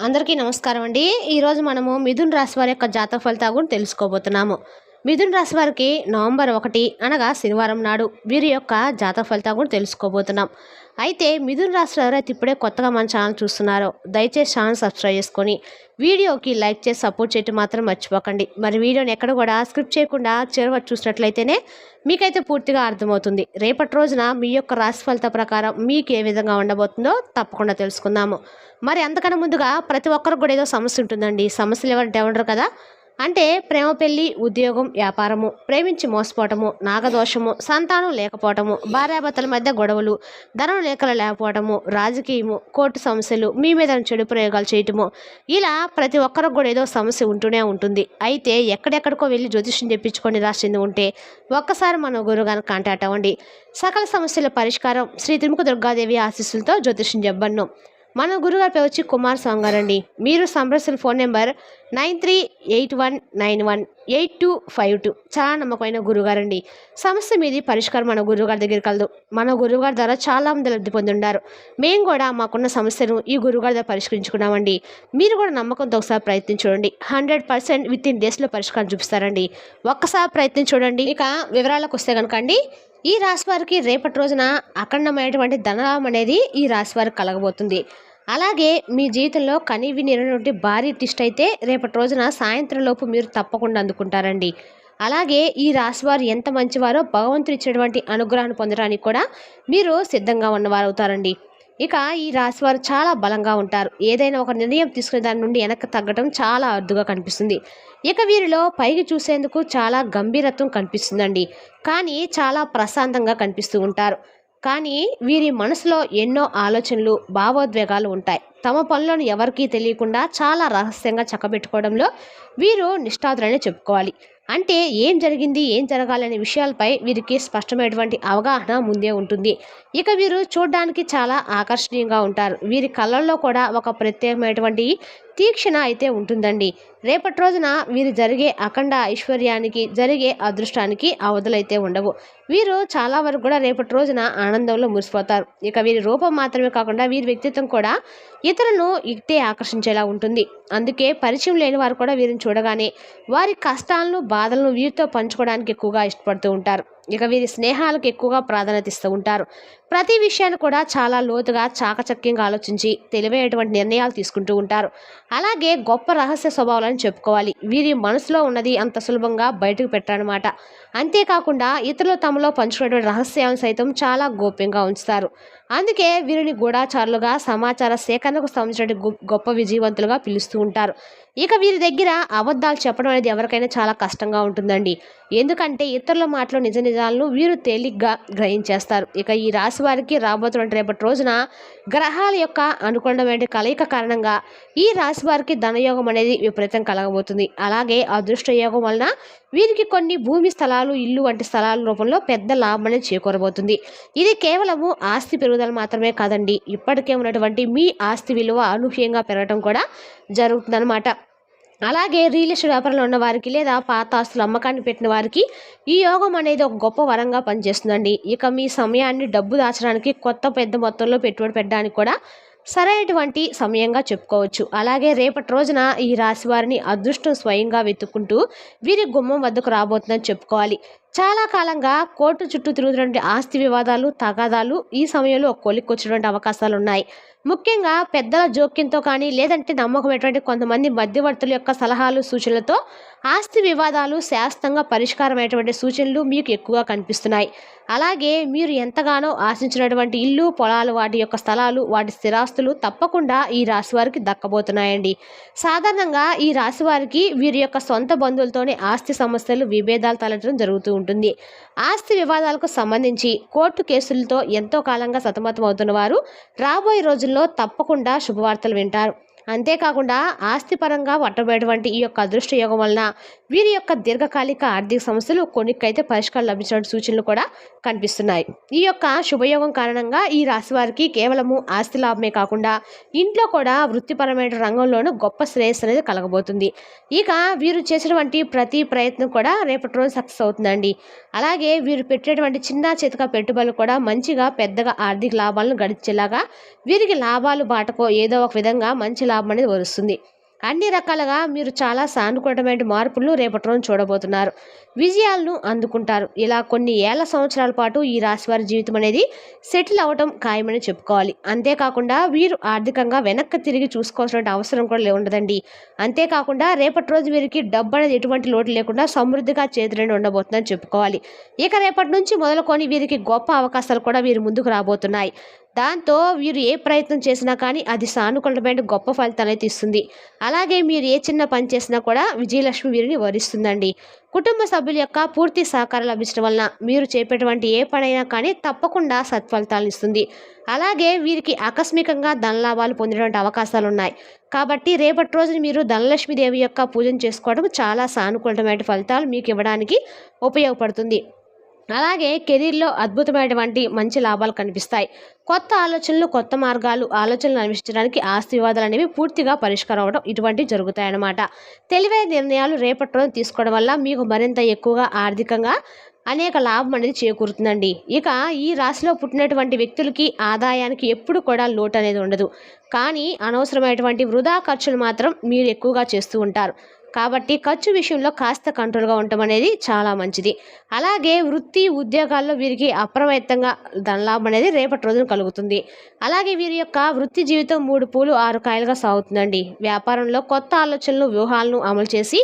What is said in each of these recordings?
అందరికీ నమస్కారం అండి. ఈరోజు మనము మిథున్ రాశి వారి యొక్క జాతక ఫలితాల గురించి తెలుసుకోబోతున్నాము. మిథున్ రాశి వారికి నవంబర్ 1 అనగా శనివారం నాడు వీరి యొక్క జాతక ఫలితాల గురించి తెలుసుకోబోతున్నాం. అయితే మిథున్ రాశి ఎవరైతే ఇప్పుడే కొత్తగా మన ఛానల్ చూస్తున్నారో దయచేసి ఛానల్ సబ్స్క్రైబ్ చేసుకొని వీడియోకి లైక్ చేసి సపోర్ట్ చేయటం మాత్రం మర్చిపోకండి. మరి వీడియోని ఎక్కడ కూడా స్క్రిప్ట్ చేయకుండా చివరి చూసినట్లయితేనే మీకైతే పూర్తిగా అర్థమవుతుంది. రేపటి రోజున మీ యొక్క రాశి ఫలిత ప్రకారం మీకు ఏ విధంగా ఉండబోతుందో తప్పకుండా తెలుసుకుందాము. మరి అంతకన్నా ముందుగా ప్రతి ఒక్కరికి కూడా ఏదో సమస్య ఉంటుందండి. సమస్యలు ఎవరంటే ఉండరు కదా. అంటే ప్రేమ, పెళ్లి, ఉద్యోగం, వ్యాపారము, ప్రేమించి మోసపోవటము, నాగదోషము, సంతానం లేకపోవటము, భార్యాభర్తల మధ్య గొడవలు, ధనం లేఖలు లేకపోవటము, రాజకీయము, కోర్టు సమస్యలు, మీ మీద చెడు ప్రయోగాలు చేయటము, ఇలా ప్రతి ఒక్కరికి కూడా ఏదో సమస్య ఉంటూనే ఉంటుంది. అయితే ఎక్కడెక్కడికో వెళ్ళి జ్యోతిష్యం చెప్పించుకొని రాసింది ఉంటే ఒక్కసారి మన గురువుగారిని కాంటాక్ట్ అవ్వండి. సకల సమస్యల పరిష్కారం శ్రీ త్రిముఖ దుర్గాదేవి ఆశీస్సులతో జ్యోతిష్యం చెప్పబడును. మన గురుగారి పేరు వచ్చి కుమార్ స్వామి గారండి. మీరు సంప్రదించిన ఫోన్ నెంబర్ 9381918252. చాలా నమ్మకమైన గురుగారండి. సమస్య మీది పరిష్కారం మన గురువుగారి దగ్గర కలదు. మన గురువుగారి ద్వారా చాలా మంది లబ్ధి పొందుండారు. మేము కూడా మాకున్న సమస్యను ఈ గురువుగారి ద్వారా పరిష్కరించుకున్నామండి. మీరు కూడా నమ్మకంతో ఒకసారి ప్రయత్నం చూడండి. 100% విత్ ఇన్ డేస్లో పరిష్కారం చూపిస్తారండి. ఒక్కసారి ప్రయత్నం చూడండి. ఇక వివరాలకు వస్తే కనుక అండి, ఈ రాశి వారికి రేపటి రోజున అఖండమైనటువంటి ధనలాభం అనేది ఈ రాశి వారికి కలగబోతుంది. అలాగే మీ జీవితంలో కనివినినటువంటి భారీ టిస్ట్ అయితే రేపటి రోజున సాయంత్రం లోపు మీరు తప్పకుండా అందుకుంటారండి. అలాగే ఈ రాశి వారు ఎంత మంచివారో భగవంతుడు ఇచ్చినటువంటి అనుగ్రహాన్ని పొందడానికి కూడా మీరు సిద్ధంగా ఉన్నవారు అవుతారండి. ఇక ఈ రాశి వారు చాలా బలంగా ఉంటారు. ఏదైనా ఒక నిర్ణయం తీసుకునే దాని నుండి వెనక్కి తగ్గడం చాలా అరుదుగా కనిపిస్తుంది. ఇక వీరిలో పైకి చూసేందుకు చాలా గంభీరత్వం కనిపిస్తుందండి. కానీ చాలా ప్రశాంతంగా కనిపిస్తూ ఉంటారు. కానీ వీరి మనసులో ఎన్నో ఆలోచనలు, భావోద్వేగాలు ఉంటాయి. తమ పనులను ఎవరికీ తెలియకుండా చాలా రహస్యంగా చక్కబెట్టుకోవడంలో వీరు నిష్ఠాతులనే చెప్పుకోవాలి. అంటే ఏం జరిగింది, ఏం జరగాలనే విషయాలపై వీరికి స్పష్టమైనటువంటి అవగాహన ముందే ఉంటుంది. ఇక వీరు చూడడానికి చాలా ఆకర్షణీయంగా ఉంటారు. వీరి కళ్ళల్లో కూడా ఒక ప్రత్యేకమైనటువంటి తీక్షణ అయితే ఉంటుందండి. రేపటి రోజున వీరు జరిగే అఖండ ఐశ్వర్యానికి, జరిగే అదృష్టానికి అవధులైతే ఉండవు. వీరు చాలా వరకు కూడా రేపటి రోజున ఆనందంలో మురిసిపోతారు. ఇక వీరి రూపం మాత్రమే కాకుండా వీరి వ్యక్తిత్వం కూడా ఇతరులను ఇట్టే ఆకర్షించేలా ఉంటుంది. అందుకే పరిచయం లేని వారు కూడా వీరిని చూడగానే వారి కష్టాలను, బాధలను వీరితో పంచుకోవడానికి ఎక్కువగా ఇష్టపడుతూ ఉంటారు. ఇక వీరి స్నేహాలకు ఎక్కువగా ప్రాధాన్యత ఇస్తూ ఉంటారు. ప్రతి విషయాన్ని కూడా చాలా లోతుగా, చాకచక్యంగా ఆలోచించి తెలివైనటువంటి నిర్ణయాలు తీసుకుంటూ ఉంటారు. అలాగే గొప్ప రహస్య స్వభావాలని చెప్పుకోవాలి. వీరి మనసులో ఉన్నది అంత సులభంగా బయటకు పెట్టారనమాట. అంతేకాకుండా ఇతరులు తమలో పంచుకునేటువంటి రహస్యాలను సైతం చాలా గోప్యంగా ఉంచుతారు. అందుకే వీరిని గూఢాచారులుగా, సమాచార సేకరణకు సంబంధించిన గొప్ప విజయవంతులుగా పిలుస్తూ ఉంటారు. ఇక వీరి దగ్గర అబద్ధాలు చెప్పడం అనేది ఎవరికైనా చాలా కష్టంగా ఉంటుందండి. ఎందుకంటే ఇతరుల మాటలు నిజ నిజాలను వీరు తేలిగ్గా గ్రహించేస్తారు. ఇక ఈ రాశి వారికి రాబోతున్న రేపటి రోజున గ్రహాల యొక్క అనుకూలమైన కలయిక కారణంగా ఈ రాశి వారికి ధనయోగం అనేది విపరీతం కలగబోతుంది. అలాగే అదృష్ట యోగం వలన వీరికి కొన్ని భూమి స్థలాలు, ఇల్లు వంటి స్థలాల రూపంలో పెద్ద లాభం అనేది చేకూరబోతుంది. ఇది కేవలము ఆస్తి పెరుగుదల మాత్రమే కాదండి, ఇప్పటికే ఉన్నటువంటి మీ ఆస్తి విలువ అనూహ్యంగా పెరగడం కూడా జరుగుతుందన్నమాట. అలాగే రియల్ ఎస్టేట్ వ్యాపారంలో ఉన్న వారికి లేదా పాత ఆస్తుల అమ్మకాన్ని పెట్టిన వారికి ఈ యోగం అనేది ఒక గొప్ప వరంగా పనిచేస్తుందండి. ఇక మీ సమయాన్ని డబ్బు దాచడానికి, కొత్త పెద్ద మొత్తంలో పెట్టుబడి పెట్టడానికి కూడా సరైనటువంటి సమయంగా చెప్పుకోవచ్చు. అలాగే రేపటి రోజున ఈ రాశి వారిని అదృష్టం స్వయంగా వెతుక్కుంటూ వీరి గుమ్మం వద్దకు రాబోతుందని చెప్పుకోవాలి. చాలా కాలంగా కోర్టు చుట్టూ తిరుగుతున్నటువంటి ఆస్తి వివాదాలు, తగాదాలు ఈ సమయంలో కొలిక్కొచ్చేటువంటి అవకాశాలు ఉన్నాయి. ముఖ్యంగా పెద్దల జోక్యంతో కానీ, లేదంటే నమ్మకమైనటువంటి కొంతమంది మధ్యవర్తుల యొక్క సలహాలు, సూచనలతో ఆస్తి వివాదాలు శాశ్వతంగా పరిష్కారమైనటువంటి సూచనలు మీకు ఎక్కువగా కనిపిస్తున్నాయి. అలాగే మీరు ఎంతగానో ఆశించినటువంటి ఇల్లు, పొలాలు, వాటి యొక్క స్థలాలు, వాటి స్థిరాస్తులు తప్పకుండా ఈ రాశి వారికి దక్కబోతున్నాయండి. సాధారణంగా ఈ రాశి వారికి వీరి యొక్క సొంత బంధువులతోనే ఆస్తి సమస్యలు, విభేదాలు తలెత్తడం జరుగుతూ ఉంటుంది. ఆస్తి వివాదాలకు సంబంధించి కోర్టు కేసులతో ఎంతో కాలంగా సతమతం అవుతున్న వారు రాబోయే రోజుల్లో తప్పకుండా శుభవార్తలు వింటారు. అంతేకాకుండా ఆస్తిపరంగా పట్టబడేటువంటి ఈ యొక్క అదృష్ట యోగం వలన వీరి యొక్క దీర్ఘకాలిక ఆర్థిక సమస్యలు కొన్నికైతే పరిష్కారం లభించిన సూచనలు కూడా కనిపిస్తున్నాయి. ఈ యొక్క శుభయోగం కారణంగా ఈ రాశి వారికి కేవలము ఆస్తి లాభమే కాకుండా ఇంట్లో కూడా వృత్తిపరమైన రంగంలోనూ గొప్ప శ్రేయస్సు అనేది కలగబోతుంది. ఇక వీరు చేసినటువంటి ప్రతి ప్రయత్నం కూడా రేపటి రోజు సక్సెస్ అవుతుందండి. అలాగే వీరు పెట్టేటువంటి చిన్న చితక పెట్టుబడులు కూడా మంచిగా పెద్దగా ఆర్థిక లాభాలను గడించేలాగా వీరికి లాభాలు బాటకో ఏదో ఒక విధంగా మంచి లాభం అనేది వరుస్తుంది. అన్ని రకాలుగా మీరు చాలా సానుకూలమైన మార్పులను రేపటి రోజున చూడబోతున్నారు. విజయాలను అందుకుంటారు. ఇలా కొన్ని ఏళ్ల సంవత్సరాల పాటు ఈ రాశి వారి జీవితం అనేది సెటిల్ అవ్వటం ఖాయమని చెప్పుకోవాలి. అంతేకాకుండా వీరు ఆర్థికంగా వెనక్కి తిరిగి చూసుకోవాల్సిన అవసరం కూడా ఉండదండి. అంతేకాకుండా రేపటి రోజు వీరికి డబ్బు అనేది ఎటువంటి లోటు లేకుండా సమృద్ధిగా చేతులని ఉండబోతుందని చెప్పుకోవాలి. ఇక రేపటి నుంచి మొదలుకొని వీరికి గొప్ప అవకాశాలు కూడా వీరి ముందుకు రాబోతున్నాయి. దాంతో వీరు ఏ ప్రయత్నం చేసినా కానీ అది సానుకూలమైన గొప్ప ఫలితాలైతే ఇస్తుంది. అలాగే మీరు ఏ చిన్న పని చేసినా కూడా విజయలక్ష్మి వీరిని వరిస్తుందండి. కుటుంబ సభ్యుల యొక్క పూర్తి సహకారం లభించడం వలన మీరు చేపేటువంటి ఏ పనైనా కానీ తప్పకుండా సత్ఫలితాలను ఇస్తుంది. అలాగే వీరికి ఆకస్మికంగా ధనలాభాలు పొందేటువంటి అవకాశాలు ఉన్నాయి. కాబట్టి రేపటి రోజున మీరు ధనలక్ష్మీదేవి యొక్క పూజను చేసుకోవడం చాలా సానుకూలమైన ఫలితాలు మీకు ఇవ్వడానికి ఉపయోగపడుతుంది. అలాగే కెరీర్లో అద్భుతమైనటువంటి మంచి లాభాలు కనిపిస్తాయి. కొత్త ఆలోచనలు, కొత్త మార్గాలు, ఆలోచనలు అన్వేషించడానికి ఆస్తి వివాదాలు అనేవి పూర్తిగా పరిష్కారం అవ్వడం ఇటువంటివి జరుగుతాయన్నమాట. తెలివైన నిర్ణయాలు రేపటి రోజు తీసుకోవడం వల్ల మీకు మరింత ఎక్కువగా ఆర్థికంగా అనేక లాభం అనేది చేకూరుతుందండి. ఇక ఈ రాశిలో పుట్టినటువంటి వ్యక్తులకి ఆదాయానికి ఎప్పుడు కూడా లోటు అనేది ఉండదు. కానీ అనవసరమైనటువంటి వృధా ఖర్చులు మాత్రం మీరు ఎక్కువగా చేస్తూ ఉంటారు. కాబట్టి ఖర్చు విషయంలో కాస్త కంట్రోల్గా ఉండటం అనేది చాలా మంచిది. అలాగే వృత్తి ఉద్యోగాల్లో వీరికి అప్రమత్తంగా ధనలాభం అనేది రేపటి రోజున కలుగుతుంది. అలాగే వీరి యొక్క వృత్తి జీవితం 3 పూలు 6 కాయలుగా సాగుతుందండి. వ్యాపారంలో కొత్త ఆలోచనలు, వ్యూహాలను అమలు చేసి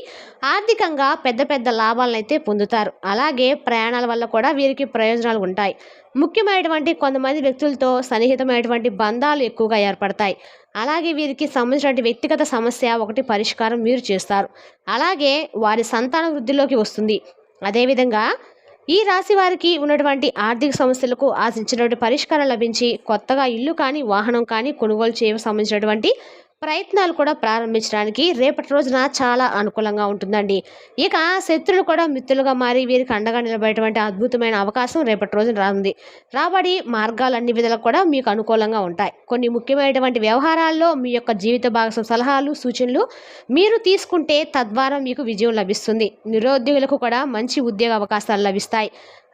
ఆర్థికంగా పెద్ద పెద్ద లాభాలను అయితే పొందుతారు. అలాగే ప్రయాణాల వల్ల కూడా వీరికి ప్రయోజనాలు ఉంటాయి. ముఖ్యమైనటువంటి కొంతమంది వ్యక్తులతో సన్నిహితమైనటువంటి బంధాలు ఎక్కువగా ఏర్పడతాయి. అలాగే వీరికి సంబంధించిన వ్యక్తిగత సమస్య ఒకటి పరిష్కారం మీరు చేస్తారు. అలాగే వారి సంతాన వృద్ధిలోకి వస్తుంది. అదేవిధంగా ఈ రాశి వారికి ఉన్నటువంటి ఆర్థిక సమస్యలకు ఆశించినటువంటి పరిష్కారం లభించి కొత్తగా ఇల్లు కానీ వాహనం కానీ కొనుగోలు చేయడానికి సంబంధించినటువంటి ప్రయత్నాలు కూడా ప్రారంభించడానికి రేపటి రోజున చాలా అనుకూలంగా ఉంటుందండి. ఇక శత్రులు కూడా మిత్రులుగా మారి వీరికి అండగా నిలబడేటువంటి అద్భుతమైన అవకాశం రేపటి రోజున రానుంది. రాబడి మార్గాలు అన్ని విధాలకు కూడా మీకు అనుకూలంగా ఉంటాయి. కొన్ని ముఖ్యమైనటువంటి వ్యవహారాల్లో మీ యొక్క జీవిత భాగస్వామి సలహాలు, సూచనలు మీరు తీసుకుంటే తద్వారా మీకు విజయం లభిస్తుంది. నిరుద్యోగులకు కూడా మంచి ఉద్యోగ అవకాశాలు లభిస్తాయి.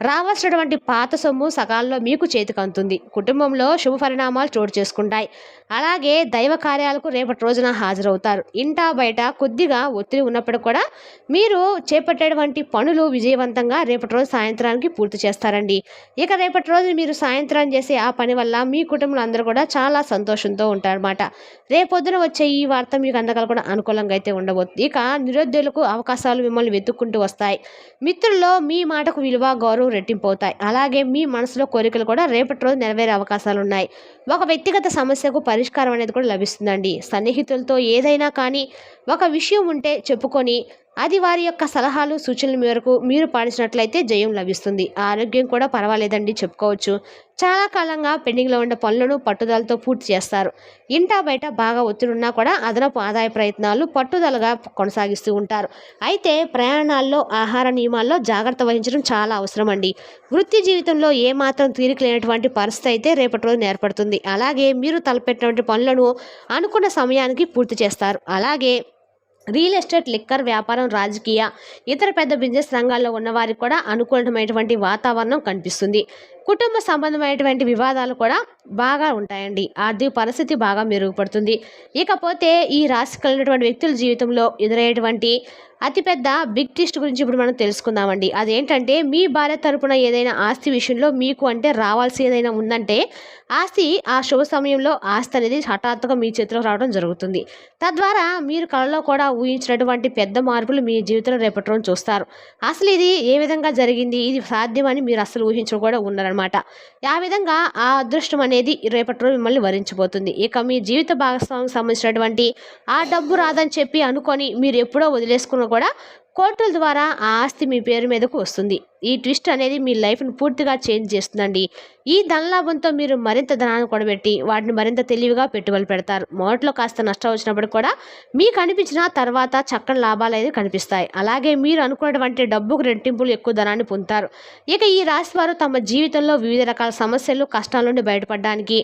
రావాల్సినటువంటి పాత సొమ్ము సకాలంలో మీకు చేతికి అందుతుంది. కుటుంబంలో శుభ పరిణామాలు చోటు చేసుకుంటాయి. అలాగే దైవ కార్యాలకు రేపటి రోజున హాజరవుతారు. ఇంటా బయట కొద్దిగా ఒత్తిడి ఉన్నప్పుడు కూడా మీరు చేపట్టేటువంటి పనులు విజయవంతంగా రేపటి రోజు సాయంత్రానికి పూర్తి చేస్తారండి. ఇక రేపటి రోజు మీరు సాయంత్రం చేసే ఆ పని వల్ల మీ కుటుంబంలో అందరూ కూడా చాలా సంతోషంతో ఉంటారన్నమాట. రేపొద్దున వచ్చే ఈ వార్త మీకు అందరికీ కూడా అనుకూలంగా అయితే ఉండబోతుంది. ఇక నిరుద్యోగులకు అవకాశాలు మిమ్మల్ని వెతుక్కుంటూ వస్తాయి. మిత్రుల్లో మీ మాటకు విలువ, గౌరవం రెట్టింపు అవుతాయి. అలాగే మీ మనసులో కోరికలు కూడా రేపటి రోజు నెరవేరే అవకాశాలు ఉన్నాయి. ఒక వ్యక్తిగత సమస్యకు పరిష్కారం అనేది కూడా లభిస్తుందండి. సన్నిహితులతో ఏదైనా కానీ ఒక విషయం ఉంటే చెప్పుకొని అది వారి యొక్క సలహాలు, సూచనల మేరకు మీరు పాటించినట్లయితే జయం లభిస్తుంది. ఆరోగ్యం కూడా పర్వాలేదండి చెప్పుకోవచ్చు. చాలా కాలంగా పెండింగ్లో ఉన్న పనులను పట్టుదలతో పూర్తి చేస్తారు. ఇంటా బయట బాగా ఒత్తిడి ఉన్నా కూడా అదనపు ఆదాయ ప్రయత్నాలు పట్టుదలగా కొనసాగిస్తూ ఉంటారు. అయితే ప్రయాణాల్లో, ఆహార నియమాల్లో జాగ్రత్త వహించడం చాలా అవసరం అండి. వృత్తి జీవితంలో ఏమాత్రం తీరిక లేనటువంటి పరిస్థితి అయితే రేపటి రోజున ఏర్పడుతుంది. అలాగే మీరు తలపెట్టినటువంటి పనులను అనుకున్న సమయానికి పూర్తి చేస్తారు. అలాగే రియల్ ఎస్టేట్, లిక్కర్ వ్యాపారం, రాజకీయ, ఇతర పెద్ద బిజినెస్ రంగాల్లో ఉన్నవారికి కూడా అనుకూలమైనటువంటి వాతావరణం కనిపిస్తుంది. కుటుంబ సంబంధమైనటువంటి వివాదాలు కూడా బాగా ఉంటాయండి. ఆర్థిక పరిస్థితి బాగా మెరుగుపడుతుంది. ఇకపోతే ఈ రాశి కలిగినటువంటి వ్యక్తుల జీవితంలో ఎదురయ్యేటువంటి అతిపెద్ద బిగ్ ట్విస్ట్ గురించి ఇప్పుడు మనం తెలుసుకుందామండి. అదేంటంటే మీ భార్య తరపున ఏదైనా ఆస్తి విషయంలో మీకు అంటే రావాల్సి ఏదైనా ఉందంటే ఆస్తి ఆ శుభ సమయంలో ఆస్తి అనేది హఠాత్తుగా మీ చేతిలోకి రావడం జరుగుతుంది. తద్వారా మీరు కళలో కూడా ఊహించినటువంటి పెద్ద మార్పులు మీ జీవితంలో రేపటి రోజు చూస్తారు. అసలు ఇది ఏ విధంగా జరిగింది, ఇది సాధ్యమని మీరు అసలు ఊహించడం కూడా ఉన్నారనమాట. ఆ విధంగా ఆ అదృష్టం అనేది రేపటి రోజు మిమ్మల్ని వరించబోతుంది. ఇక మీ జీవిత భాగస్వామికి సంబంధించినటువంటి ఆ డబ్బు రాదని చెప్పి అనుకొని మీరు ఎప్పుడో వదిలేసుకున్న కూడా కోర్టుల ద్వారా ఆ ఆస్తి మీ పేరు మీదకు వస్తుంది. ఈ ట్విస్ట్ అనేది మీ లైఫ్ని పూర్తిగా చేంజ్ చేస్తుందండి. ఈ ధనలాభంతో మీరు మరింత ధనాన్ని కూడబెట్టి వాటిని మరింత తెలివిగా పెట్టుబడులు పెడతారు. మొదట్లో కాస్త నష్టం వచ్చినప్పుడు కూడా మీకు అనిపించిన తర్వాత చక్కని లాభాలు అయితే కనిపిస్తాయి. అలాగే మీరు అనుకున్నటువంటి డబ్బుకు రెట్టింపులు ఎక్కువ ధనాన్ని పొందుతారు. ఇక ఈ రాశి వారు తమ జీవితంలో వివిధ రకాల సమస్యలు, కష్టాల నుండి బయటపడడానికి,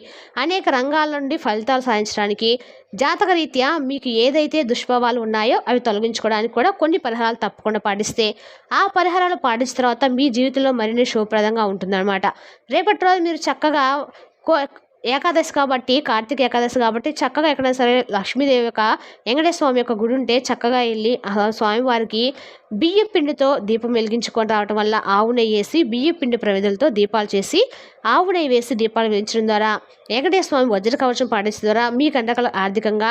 అనేక రంగాల నుండి ఫలితాలు సాధించడానికి, జాతకరీత్యా మీకు ఏదైతే దుష్ప్రభావాలు ఉన్నాయో అవి తొలగించుకోవడానికి కూడా కొన్ని పరిహారాలు తప్పకుండా పాటిస్తే ఆ పరిహారాలు పాటించిన తర్వాత మీ జీవితంలో మరిన్ని శుభప్రదంగా ఉంటుందన్నమాట. రేపటి రోజు మీరు చక్కగా ఏకాదశి కాబట్టి, కార్తీక ఏకాదశి కాబట్టి చక్కగా ఎక్కడైనా సరే లక్ష్మీదేవి యొక్క వెంకటేశ్వర స్వామి యొక్క గుడి ఉంటే చక్కగా వెళ్ళి స్వామివారికి బియ్యం పిండితో దీపం వెలిగించుకొని రావటం వల్ల ఆవు నెయ్యి వేసి బియ్యం పిండి ప్రమిదలతో దీపాలు చేసి ఆవు నెయ్యి వేసి దీపాలు వెలిగించడం ద్వారా వెంకటేశ్వర స్వామి వజ్ర కవచం పాటించడం ద్వారా మీ కంటకలు ఆర్థికంగా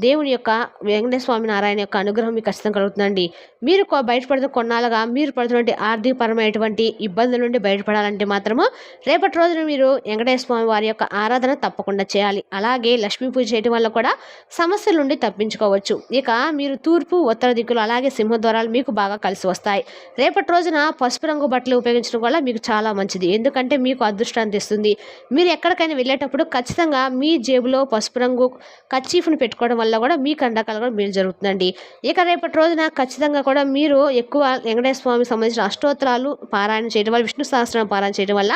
దేవుని యొక్క వెంకటేశ్వర స్వామి నారాయణ యొక్క అనుగ్రహం మీకు ఖచ్చితంగా కలుగుతుందండి. మీరు బయటపడుతున్న కొన్నాళ్ళుగా మీరు పడుతున్నటువంటి ఆర్థికపరమైనటువంటి ఇబ్బందుల నుండి బయటపడాలంటే మాత్రము రేపటి రోజున మీరు వెంకటేశ్వర స్వామి వారి యొక్క ఆరాధన తప్పకుండా చేయాలి. అలాగే లక్ష్మీ పూజ చేయడం వల్ల కూడా సమస్యల నుండి తప్పించుకోవచ్చు. ఇక మీరు తూర్పు ఉత్తర దిక్కులు అలాగే సింహద్వారాలు మీకు బాగా కలిసి వస్తాయి. రేపటి రోజున పసుపు రంగు బట్టలు ఉపయోగించడం వల్ల మీకు చాలా మంచిది. ఎందుకంటే మీకు అదృష్టాన్ని తెస్తుంది. మీరు ఎక్కడికైనా వెళ్ళేటప్పుడు ఖచ్చితంగా మీ జేబులో పసుపు రంగు కర్చీఫ్ను పెట్టుకోవడం వల్ల కూడా మీ కండకాలు కూడా మేలు జరుగుతుందండి. ఇక రేపటి రోజున ఖచ్చితంగా కూడా మీరు ఎక్కువ వెంకటేశ్వర స్వామికి సంబంధించిన అష్టోత్తరాలు పారాయణ చేయడం వల్ల, విష్ణు సహస్రనామ పారాయణ చేయడం వల్ల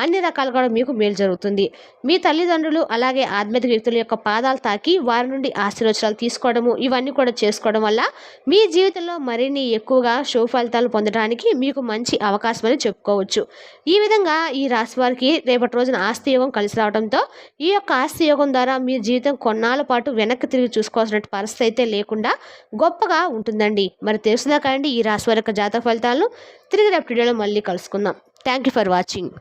అన్ని రకాలు కూడా మీకు మేలు జరుగుతుంది. మీ తల్లిదండ్రులు అలాగే ఆధ్యాత్మిక వ్యక్తుల యొక్క పాదాలు తాకి వారి నుండి ఆశీర్వచనాలు తీసుకోవడము ఇవన్నీ కూడా చేసుకోవడం వల్ల మీ జీవితంలో మరిన్ని ఎక్కువగా శుభ ఫలితాలు పొందడానికి మీకు మంచి అవకాశం అని చెప్పుకోవచ్చు. ఈ విధంగా ఈ రాశి వారికి రేపటి రోజున ఆస్తి యోగం కలిసి రావడంతో ఈ యొక్క ఆస్తి యోగం ద్వారా మీ జీవితం కొన్నాళ్ళ పాటు వెనక్కి తిరిగి చూసుకోవాల్సిన పరిస్థితి అయితే లేకుండా గొప్పగా ఉంటుందండి. మరి తెలుసుదా కండి ఈ రాశి వారి యొక్క జాతక ఫలితాలను. తిరిగి రేపటి వీడియోలో మళ్ళీ కలుసుకుందాం. Thank you for watching.